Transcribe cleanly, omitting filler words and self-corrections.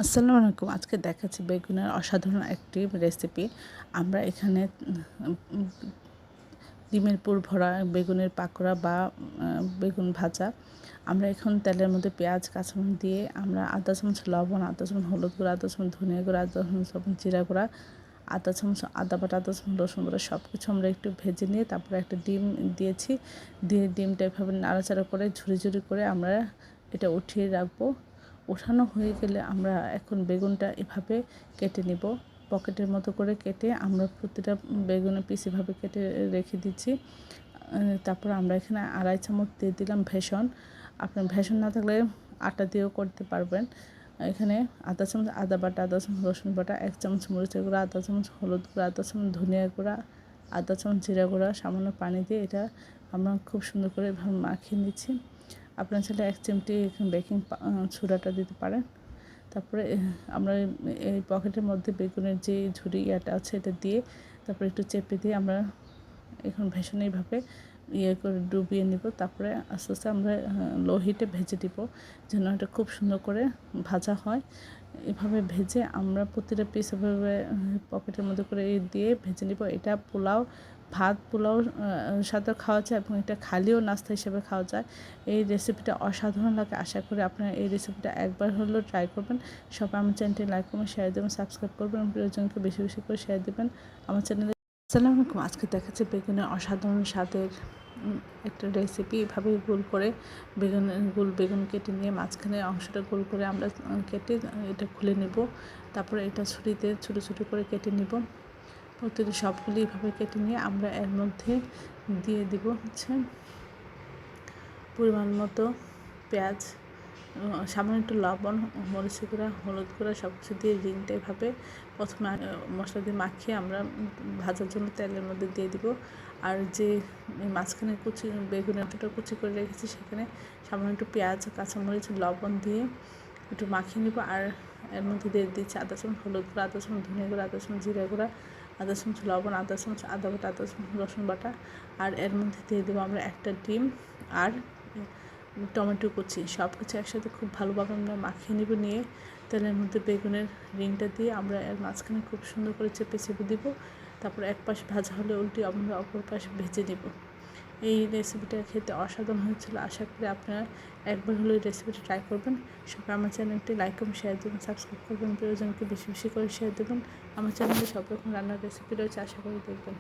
আসসালামু আলাইকুম। আজকে দেখাচ্ছি বেগুনের অসাধারণ একটি রেসিপি। আমরা এখানে ডিমের পুর ভরা বেগুনের পাকোড়া বা বেগুন ভাজা। আমরা এখন তেলের মধ্যে পেঁয়াজ, কাঁচামরিচ দিয়ে আমরা আধা চামচ লবণ, আধা চামচ হলুদ গুঁড়া, আধা চামচ ধনিয়া গুঁড়া, আধা চামচ জিরা গুঁড়া, আধা চামচ আদা বাটা, আধা চামচ রসুন বাটা সব কিছু আমরা একটু ভেজে নিয়ে তারপরে একটা ডিম দিয়েছি। দিয়ে ডিমটা এভাবে নাড়াচাড়া করে ঝুরি ঝুরি করে আমরা এটা উঠিয়ে রাখবো। ওঠানো হয়ে গেলে আমরা এখন বেগুনটা এভাবে কেটে নিব। পকেটের মতো করে কেটে আমরা প্রতিটা বেগুনের পিস এভাবে কেটে রেখে দিচ্ছি। তারপর আমরা এখানে 2.5 চামচ দিয়ে দিলাম ভেষন। আপনার ভেষন না থাকলে আটা দিয়েও করতে পারবেন। এখানে আধা চামচ আদা বাটা, আধা চামচ রসুন বাটা, 1 চামচ মরিচের গুঁড়া, আধা চামচ হলুদ গুঁড়া, আধা চামচ ধনিয়া গুঁড়া, আধা চামচ জিরা গুঁড়া, সামান্য পানি দিয়ে এটা আমরা খুব সুন্দর করে এভাবে মাখিয়ে নিচ্ছি। আপনার চাইলে 1 চিমটি বেকিং সোডাটা দিতে পারেন। তারপরে আমরা এই পকেটের মধ্যে বেগুনের যে ঝুরি আছে এটা দিয়ে তারপরে একটু চেপে দিয়ে আমরা এখন ভেষণ এইভাবে করে ডুবিয়ে নিব। তারপরে আস্তে আস্তে আমরা লো হিটে ভেজে দিব যেন এটা খুব সুন্দর করে ভাজা হয়। এভাবে ভেজে আমরা প্রতিটা পিস এভাবে পকেটের মধ্যে করে দিয়ে ভেজে নিব। এটা পোলাও সাথে খাওয়া যায় এবং এটা খালিও নাস্তা হিসেবে খাওয়া যায়। এই রেসিপিটা অসাধারণ লাগে। আশা করি আপনারা এই রেসিপিটা একবার হলেও ট্রাই করবেন। সবাই আমার চ্যানেলটি লাইক করবেন, শেয়ার দেবেন, সাবস্ক্রাইব করবেন, প্রিয়জনকে বেশি বেশি করে শেয়ার দেবেন আমার চ্যানেলে। আসসালামু আলাইকুম। আজকে দেখাচ্ছে বেগুনের অসাধারণ স্বাদের একটা রেসিপি। এভাবে গোল করে বেগুন কেটে নিয়ে মাঝখানে অংশটা গোল করে আমরা কেটে এটা খুলে নেব। তারপরে এটা ছুরিতে ছোটো ছোটো করে কেটে নেব। প্রতিটা সবগুলি এভাবে কেটে নিয়ে আমরা এর মধ্যে দিয়ে দিব পরিমাণ মতো পেঁয়াজ, সামান্য একটু লবণ, মরিচের গুঁড়া, হলুদ গুঁড়া সব কিছু দিয়ে রিংটা এভাবে প্রথমে মশলা দিয়ে মাখিয়ে আমরা ভাজার জন্য তেলের মধ্যে দিয়ে দিব। আর যে মাঝখানে বেগুনের কুচি করে রেখেছি সেখানে সামান্য একটু পেঁয়াজ, কাঁচামরিচ, লবণ দিয়ে একটু মাখিয়ে নেব। আর এর মধ্যে দিয়ে দিচ্ছি আধা চামচ হলুদ গুঁড়া, আধা চামচ ধনিয়া গুঁড়া, আধা চামচ জিরা গুঁড়া, আধা চামচ লবণ, আধা চামচ আদা বাটা, আধা চামচ রসুন বাটা। আর এর মধ্যে দিয়ে দেবো আমরা একটা ডিম আর টমেটো কুচি। সব কিছু একসাথে খুব ভালোভাবে আমরা মাখিয়ে নেব। নিয়ে তেলের মধ্যে বেগুনের রিংটা দিয়ে আমরা এর মাঝখানে খুব সুন্দর করে চেপে চেপে দিব। তারপর এক পাশ ভাজা হলে উল্টে আমরা অপর পাশ ভেজে নেব। এই রেসিপিটা খেতে অসাধারণ হয়েছিল। আশা করি আপনারা একবার হলে এই রেসিপিটা ট্রাই করবেন। সবাই আমার চ্যানেলটি লাইক করবেন, শেয়ার দেবেন, সাবস্ক্রাইব করবেন, প্রিয়জনকে বেশি বেশি করে শেয়ার দেবেন। আমার চ্যানেলে সব রকম রান্নার রেসিপি রয়েছে, আশা করি দেখবেন।